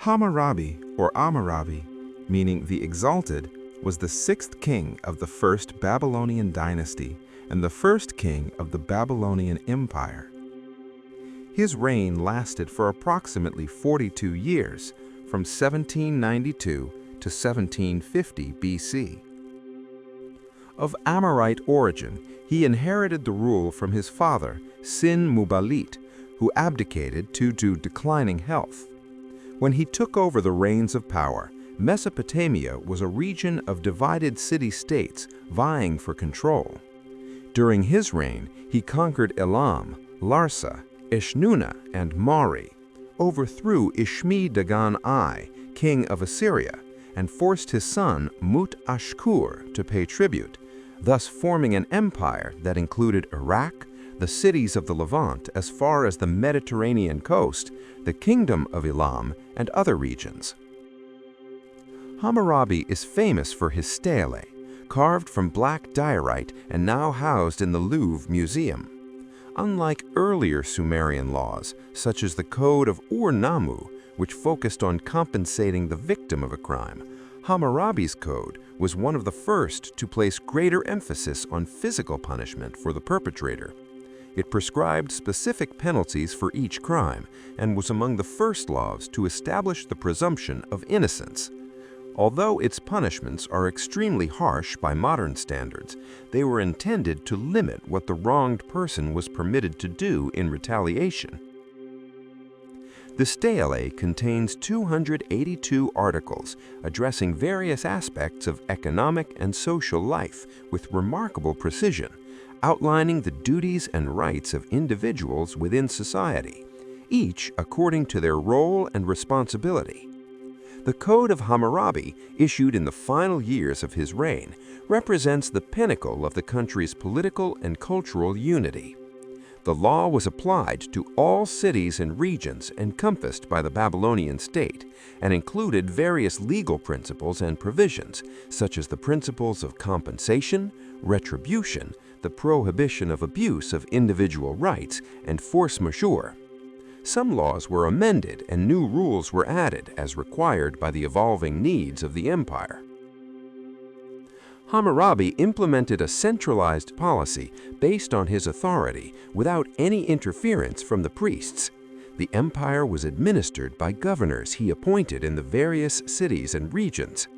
Hammurabi, or Amurabi, meaning the Exalted, was the sixth king of the first Babylonian dynasty and the first king of the Babylonian Empire. His reign lasted for approximately 42 years, from 1792 to 1750 BC. Of Amorite origin, he inherited the rule from his father, Sin-Muballit, who abdicated due to declining health. When he took over the reins of power, Mesopotamia was a region of divided city-states vying for control. During his reign, he conquered Elam, Larsa, Eshnunna, and Mari, overthrew Ishmi-Dagan I, king of Assyria, and forced his son Mut-Ashkur to pay tribute, thus forming an empire that included Iraq, the cities of the Levant as far as the Mediterranean coast, the kingdom of Elam, and other regions. Hammurabi is famous for his stele, carved from black diorite and now housed in the Louvre Museum. Unlike earlier Sumerian laws, such as the Code of Ur-Nammu, which focused on compensating the victim of a crime, Hammurabi's code was one of the first to place greater emphasis on physical punishment for the perpetrator. It prescribed specific penalties for each crime and was among the first laws to establish the presumption of innocence. Although its punishments are extremely harsh by modern standards, they were intended to limit what the wronged person was permitted to do in retaliation. The stele contains 282 articles addressing various aspects of economic and social life with remarkable precision, outlining the duties and rights of individuals within society, each according to their role and responsibility. The Code of Hammurabi, issued in the final years of his reign, represents the pinnacle of the country's political and cultural unity. The law was applied to all cities and regions encompassed by the Babylonian state and included various legal principles and provisions, such as the principles of compensation, retribution, the prohibition of abuse of individual rights, and force majeure. Some laws were amended and new rules were added as required by the evolving needs of the empire. Hammurabi implemented a centralized policy based on his authority without any interference from the priests. The empire was administered by governors he appointed in the various cities and regions.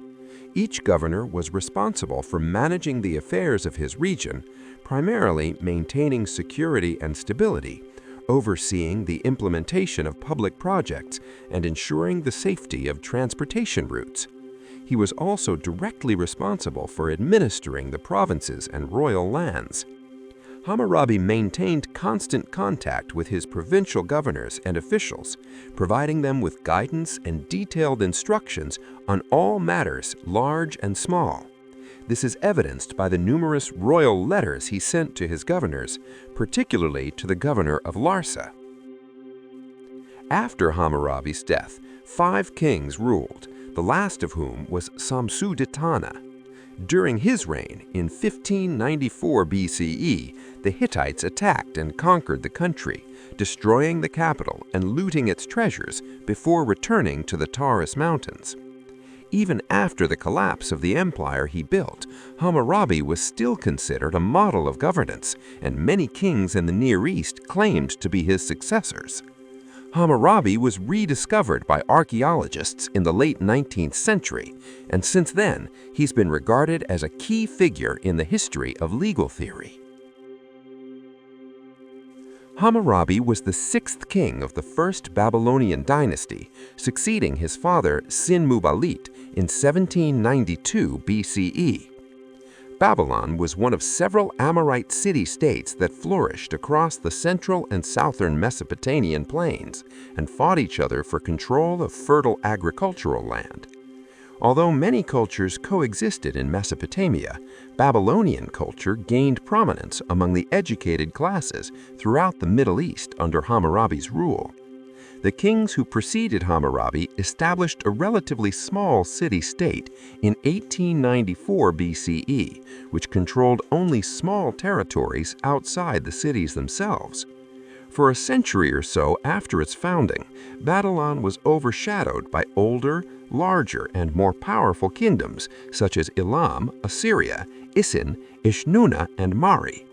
Each governor was responsible for managing the affairs of his region, primarily maintaining security and stability, overseeing the implementation of public projects, and ensuring the safety of transportation routes. He was also directly responsible for administering the provinces and royal lands. Hammurabi maintained constant contact with his provincial governors and officials, providing them with guidance and detailed instructions on all matters, large and small. This is evidenced by the numerous royal letters he sent to his governors, particularly to the governor of Larsa. After Hammurabi's death, 5 kings ruled, the last of whom was Samsu-Ditana. During his reign, in 1594 BCE, the Hittites attacked and conquered the country, destroying the capital and looting its treasures before returning to the Taurus Mountains. Even after the collapse of the empire he built, Hammurabi was still considered a model of governance, and many kings in the Near East claimed to be his successors. Hammurabi was rediscovered by archaeologists in the late 19th century, and since then, he's been regarded as a key figure in the history of legal theory. Hammurabi was the 6th king of the first Babylonian dynasty, succeeding his father Sin-Muballit in 1792 BCE. Babylon was one of several Amorite city-states that flourished across the central and southern Mesopotamian plains and fought each other for control of fertile agricultural land. Although many cultures coexisted in Mesopotamia, Babylonian culture gained prominence among the educated classes throughout the Middle East under Hammurabi's rule. The kings who preceded Hammurabi established a relatively small city-state in 1894 BCE, which controlled only small territories outside the cities themselves. For a century or so after its founding, Babylon was overshadowed by older, larger, and more powerful kingdoms such as Elam, Assyria, Isin, Ishnuna, and Mari.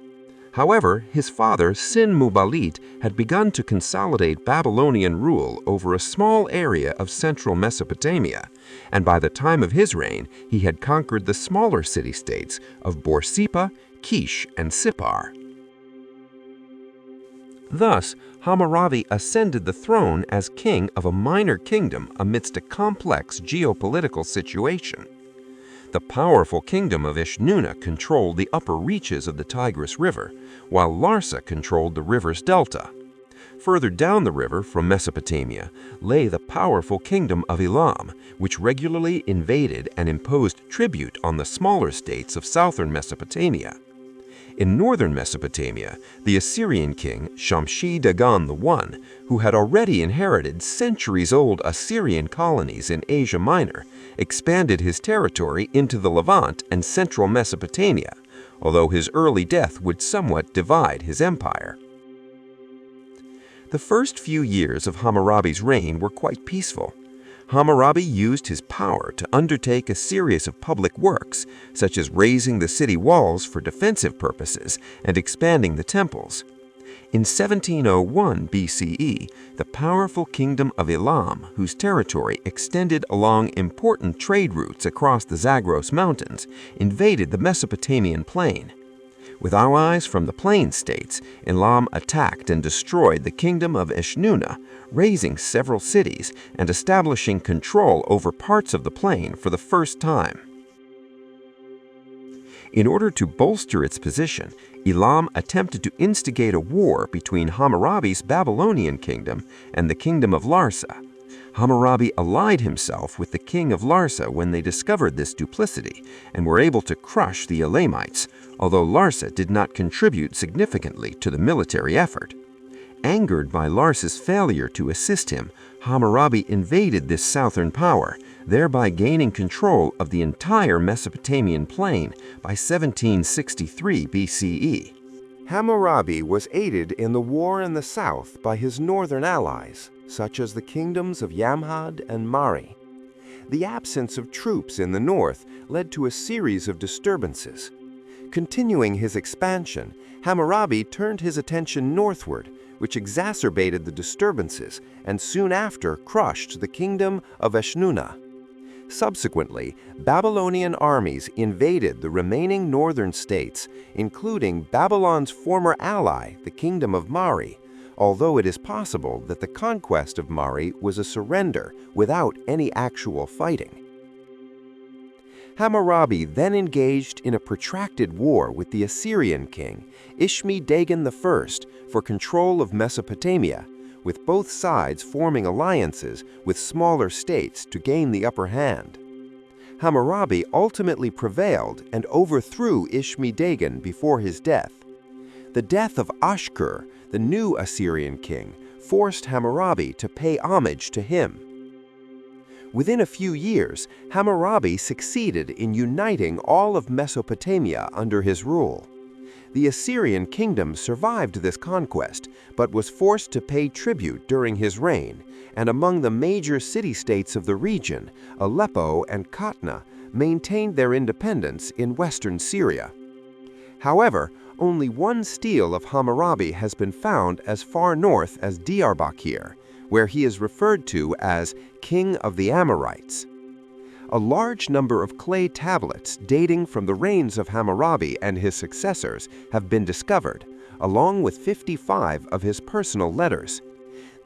However, his father Sin-Muballit had begun to consolidate Babylonian rule over a small area of central Mesopotamia, and by the time of his reign, he had conquered the smaller city-states of Borsippa, Kish, and Sippar. Thus, Hammurabi ascended the throne as king of a minor kingdom amidst a complex geopolitical situation. The powerful kingdom of Ishnuna controlled the upper reaches of the Tigris River, while Larsa controlled the river's delta. Further down the river from Mesopotamia lay the powerful kingdom of Elam, which regularly invaded and imposed tribute on the smaller states of southern Mesopotamia. In northern Mesopotamia, the Assyrian king Shamshi-Dagon I, who had already inherited centuries-old Assyrian colonies in Asia Minor, expanded his territory into the Levant and central Mesopotamia, although his early death would somewhat divide his empire. The first few years of Hammurabi's reign were quite peaceful. Hammurabi used his power to undertake a series of public works, such as raising the city walls for defensive purposes and expanding the temples. In 1701 BCE, the powerful kingdom of Elam, whose territory extended along important trade routes across the Zagros Mountains, invaded the Mesopotamian plain. With allies from the plain states, Elam attacked and destroyed the kingdom of Ishnuna, razing several cities and establishing control over parts of the plain for the first time. In order to bolster its position, Elam attempted to instigate a war between Hammurabi's Babylonian kingdom and the kingdom of Larsa. Hammurabi allied himself with the king of Larsa when they discovered this duplicity and were able to crush the Elamites, although Larsa did not contribute significantly to the military effort. Angered by Larsa's failure to assist him, Hammurabi invaded this southern power, thereby gaining control of the entire Mesopotamian plain by 1763 BCE. Hammurabi was aided in the war in the south by his northern allies, such as the kingdoms of Yamhad and Mari. The absence of troops in the north led to a series of disturbances. Continuing his expansion, Hammurabi turned his attention northward, which exacerbated the disturbances and soon after crushed the kingdom of Ishnuna. Subsequently, Babylonian armies invaded the remaining northern states, including Babylon's former ally, the kingdom of Mari, although it is possible that the conquest of Mari was a surrender without any actual fighting. Hammurabi then engaged in a protracted war with the Assyrian king, Ishmi-Dagan I, for control of Mesopotamia, with both sides forming alliances with smaller states to gain the upper hand. Hammurabi ultimately prevailed and overthrew Ishmi-Dagan before his death. The death of Ashkur, the new Assyrian king, forced Hammurabi to pay homage to him. Within a few years, Hammurabi succeeded in uniting all of Mesopotamia under his rule. The Assyrian kingdom survived this conquest, but was forced to pay tribute during his reign, and among the major city-states of the region, Aleppo and Katna maintained their independence in western Syria. However, only one stele of Hammurabi has been found as far north as Diyarbakir, where he is referred to as King of the Amorites. A large number of clay tablets dating from the reigns of Hammurabi and his successors have been discovered, along with 55 of his personal letters.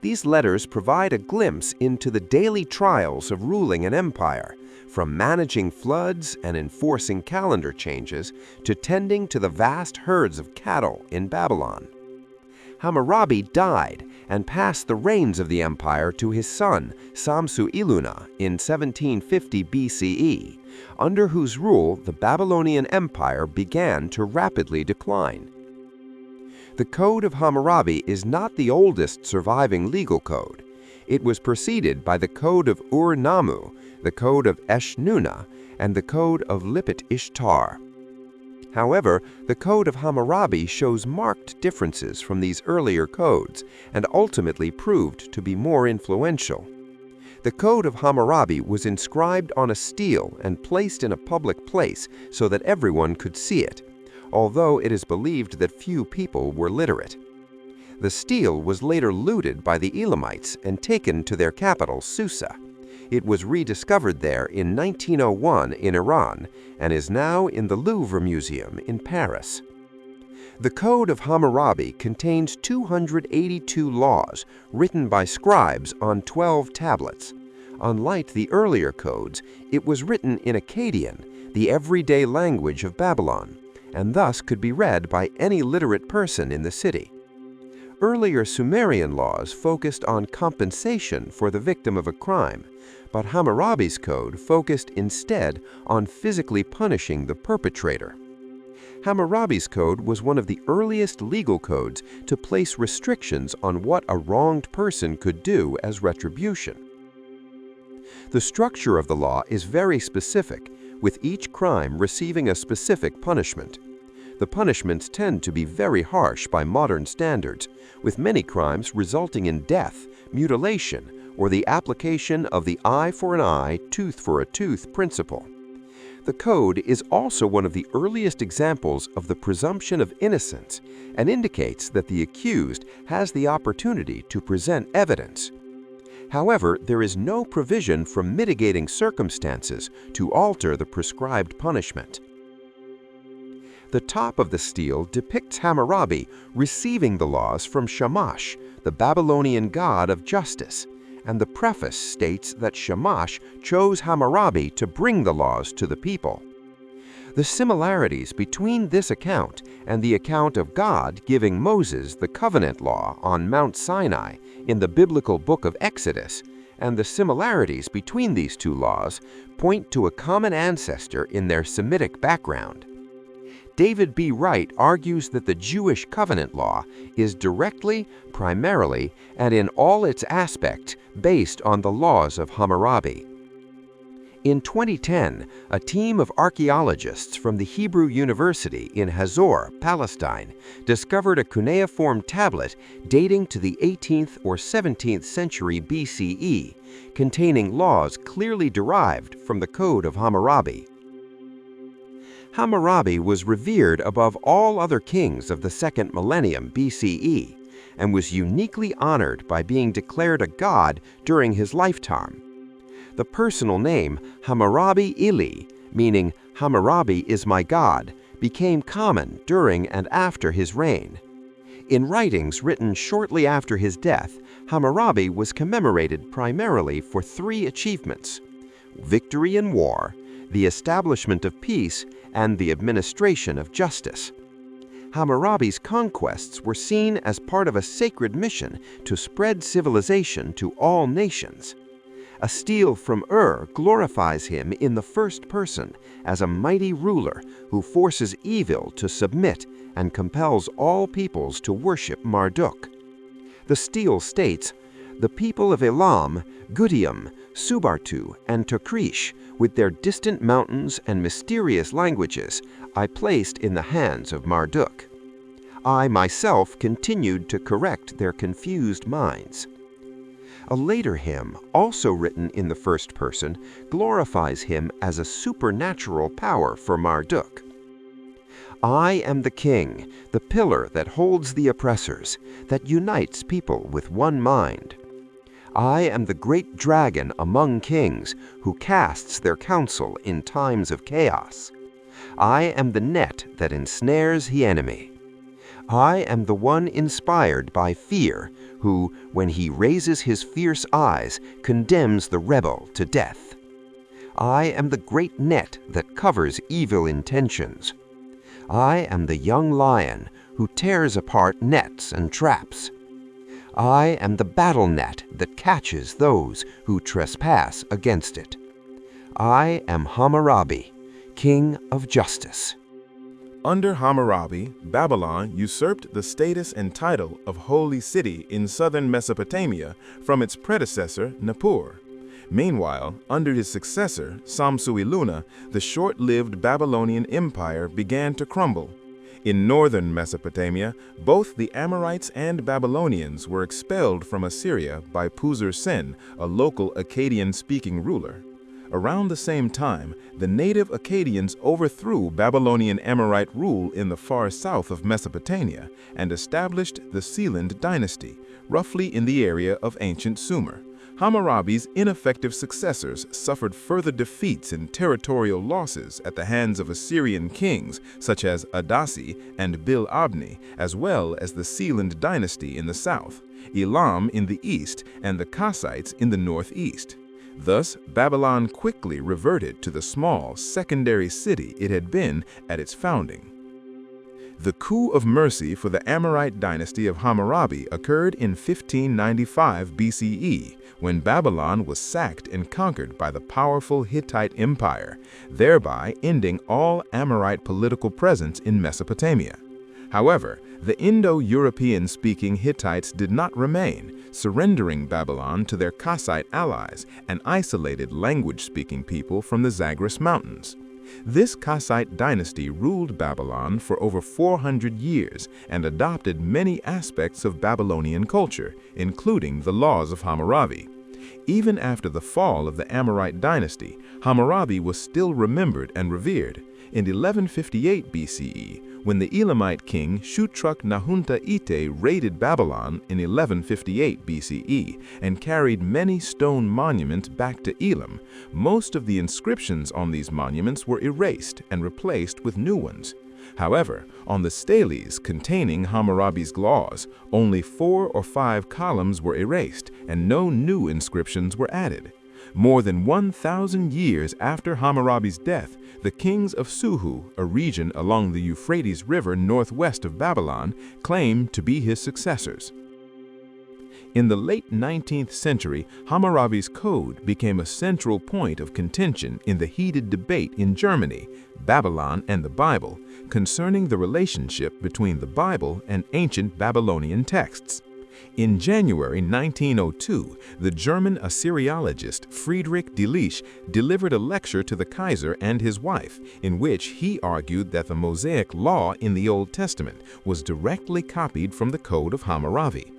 These letters provide a glimpse into the daily trials of ruling an empire, from managing floods and enforcing calendar changes to tending to the vast herds of cattle in Babylon. Hammurabi died and passed the reins of the empire to his son, Samsu-Iluna, in 1750 BCE, under whose rule the Babylonian Empire began to rapidly decline. The Code of Hammurabi is not the oldest surviving legal code. It was preceded by the Code of Ur-Nammu, the Code of Eshnuna, and the Code of Lipit Ishtar. However, the Code of Hammurabi shows marked differences from these earlier codes and ultimately proved to be more influential. The Code of Hammurabi was inscribed on a stele and placed in a public place so that everyone could see it, although it is believed that few people were literate. The stele was later looted by the Elamites and taken to their capital, Susa. It was rediscovered there in 1901 in Iran and is now in the Louvre Museum in Paris. The Code of Hammurabi contains 282 laws written by scribes on 12 tablets. Unlike the earlier codes, it was written in Akkadian, the everyday language of Babylon, and thus could be read by any literate person in the city. Earlier Sumerian laws focused on compensation for the victim of a crime, but Hammurabi's code focused instead on physically punishing the perpetrator. Hammurabi's code was one of the earliest legal codes to place restrictions on what a wronged person could do as retribution. The structure of the law is very specific, with each crime receiving a specific punishment. The punishments tend to be very harsh by modern standards, with many crimes resulting in death, mutilation, or the application of the eye for an eye, tooth for a tooth principle. The code is also one of the earliest examples of the presumption of innocence and indicates that the accused has the opportunity to present evidence. However, there is no provision for mitigating circumstances to alter the prescribed punishment. The top of the stele depicts Hammurabi receiving the laws from Shamash, the Babylonian god of justice, and the preface states that Shamash chose Hammurabi to bring the laws to the people. The similarities between this account and the account of God giving Moses the covenant law on Mount Sinai in the biblical book of Exodus, and the similarities between these two laws point to a common ancestor in their Semitic background. David B. Wright argues that the Jewish covenant law is directly, primarily, and in all its aspects based on the laws of Hammurabi. In 2010, a team of archaeologists from the Hebrew University in Hazor, Palestine, discovered a cuneiform tablet dating to the 18th or 17th century BCE, containing laws clearly derived from the Code of Hammurabi. Hammurabi was revered above all other kings of the second millennium BCE and was uniquely honored by being declared a god during his lifetime. The personal name Hammurabi Ili, meaning Hammurabi is my god, became common during and after his reign. In writings written shortly after his death, Hammurabi was commemorated primarily for three achievements: victory in war, the establishment of peace, and the administration of justice. Hammurabi's conquests were seen as part of a sacred mission to spread civilization to all nations. A stele from glorifies him in the first person as a mighty ruler who forces evil to submit and compels all peoples to worship Marduk. The stele states, "The people of Elam, Gutium, Subartu, and Tokrish, with their distant mountains and mysterious languages, I placed in the hands of Marduk. I myself continued to correct their confused minds." A later hymn, also written in the first person, glorifies him as a supernatural power for Marduk. "I am the king, the pillar that holds the oppressors, that unites people with one mind. I am the great dragon among kings, who casts their counsel in times of chaos. I am the net that ensnares the enemy. I am the one inspired by fear, who, when he raises his fierce eyes, condemns the rebel to death. I am the great net that covers evil intentions. I am the young lion who tears apart nets and traps. I am the battle net that catches those who trespass against it. I am Hammurabi, king of justice." Under Hammurabi, Babylon usurped the status and title of holy city in southern Mesopotamia from its predecessor, Nippur. Meanwhile, under his successor, Samsu-iluna, the short-lived Babylonian Empire began to crumble. In northern Mesopotamia, both the Amorites and Babylonians were expelled from Assyria by Puzur-Sen, a local Akkadian-speaking ruler. Around the same time, the native Akkadians overthrew Babylonian Amorite rule in the far south of Mesopotamia and established the Sealand dynasty, roughly in the area of ancient Sumer. Hammurabi's ineffective successors suffered further defeats and territorial losses at the hands of Assyrian kings such as Adasi and Bil-Abni, as well as the Sealand dynasty in the south, Elam in the east, and the Kassites in the northeast. Thus, Babylon quickly reverted to the small secondary city it had been at its founding. The coup of mercy for the Amorite dynasty of Hammurabi occurred in 1595 BCE, when Babylon was sacked and conquered by the powerful Hittite Empire, thereby ending all Amorite political presence in Mesopotamia. However, the Indo-European-speaking Hittites did not remain, surrendering Babylon to their Kassite allies, an isolated language-speaking people from the Zagros Mountains. This Kassite dynasty ruled Babylon for over 400 years and adopted many aspects of Babylonian culture, including the laws of Hammurabi. Even after the fall of the Amorite dynasty, Hammurabi was still remembered and revered. In 1158 BCE, when the Elamite king Shutruk-Nahunta-Ite raided Babylon in 1158 BCE and carried many stone monuments back to Elam, most of the inscriptions on these monuments were erased and replaced with new ones. However, on the steles containing Hammurabi's laws, only 4 or 5 columns were erased and no new inscriptions were added. More than 1,000 years after Hammurabi's death, the kings of Suhu, a region along the Euphrates River northwest of Babylon, claimed to be his successors. In the late 19th century, Hammurabi's code became a central point of contention in the heated debate in Germany, Babylon and the Bible, concerning the relationship between the Bible and ancient Babylonian texts. In January 1902, the German Assyriologist Friedrich Delitzsch delivered a lecture to the Kaiser and his wife, in which he argued that the Mosaic Law in the Old Testament was directly copied from the Code of Hammurabi.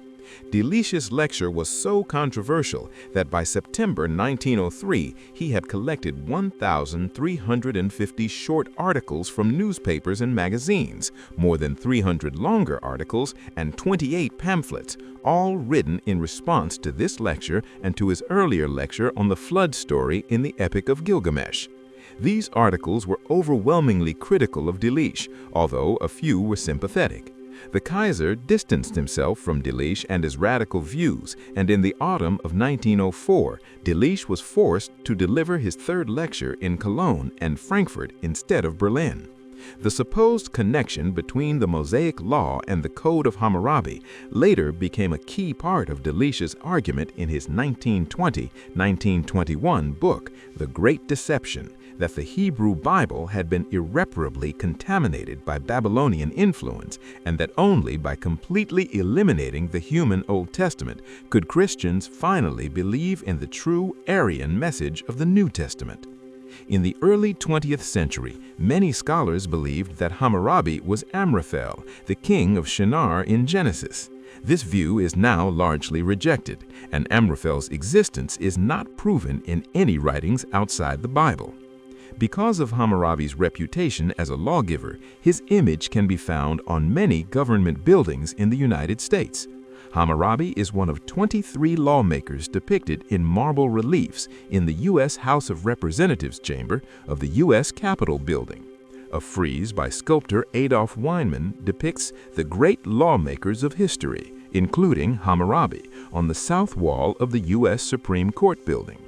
Delitzsch's lecture was so controversial that by September 1903, he had collected 1,350 short articles from newspapers and magazines, more than 300 longer articles, and 28 pamphlets, all written in response to this lecture and to his earlier lecture on the flood story in the Epic of Gilgamesh. These articles were overwhelmingly critical of Delitzsch, although a few were sympathetic. The Kaiser distanced himself from Delitzsch and his radical views, and in the autumn of 1904, Delitzsch was forced to deliver his third lecture in Cologne and Frankfurt instead of Berlin. The supposed connection between the Mosaic Law and the Code of Hammurabi later became a key part of Delitzsch's argument in his 1920-1921 book, The Great Deception, that the Hebrew Bible had been irreparably contaminated by Babylonian influence, and that only by completely eliminating the human Old Testament could Christians finally believe in the true Aryan message of the New Testament. In the early 20th century, many scholars believed that Hammurabi was Amraphel, the king of Shinar in Genesis. This view is now largely rejected, and Amraphel's existence is not proven in any writings outside the Bible. Because of Hammurabi's reputation as a lawgiver, his image can be found on many government buildings in the United States. Hammurabi is one of 23 lawmakers depicted in marble reliefs in the U.S. House of Representatives chamber of the U.S. Capitol building. A frieze by sculptor Adolf Weinman depicts the great lawmakers of history, including Hammurabi, on the south wall of the U.S. Supreme Court building.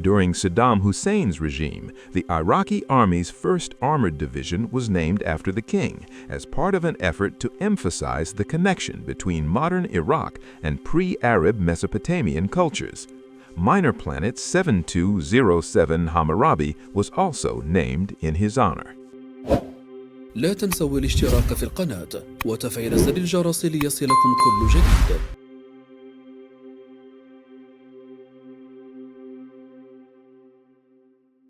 During Saddam Hussein's regime, the Iraqi Army's 1st Armored Division was named after the king as part of an effort to emphasize the connection between modern Iraq and pre-Arab Mesopotamian cultures. Minor planet 7207 Hammurabi was also named in his honor. لا تنسوا الاشتراك في القناة وتفعيل زر الجرس ليصلكم كل جديد.